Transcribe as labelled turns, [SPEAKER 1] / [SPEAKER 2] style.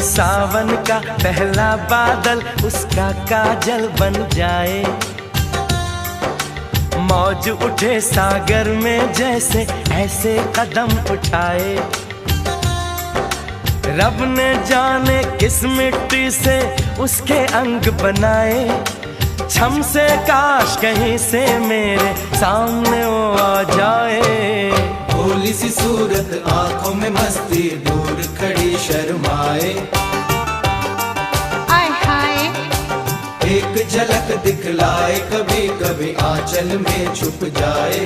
[SPEAKER 1] सावन का पहला बादल उसका काजल बन जाए, मौज उठे सागर में जैसे ऐसे कदम उठाए। रब ने जाने किस मिट्टी से उसके अंग बनाए, छम से काश कहीं से मेरे सामने वो आ जाए।
[SPEAKER 2] भोली सी सूरत आंखों में मस्ती, दूर खड़ी शर्माए।
[SPEAKER 3] आय हाय
[SPEAKER 2] एक झलक दिखलाए, कभी कभी आंचल में छुप जाए।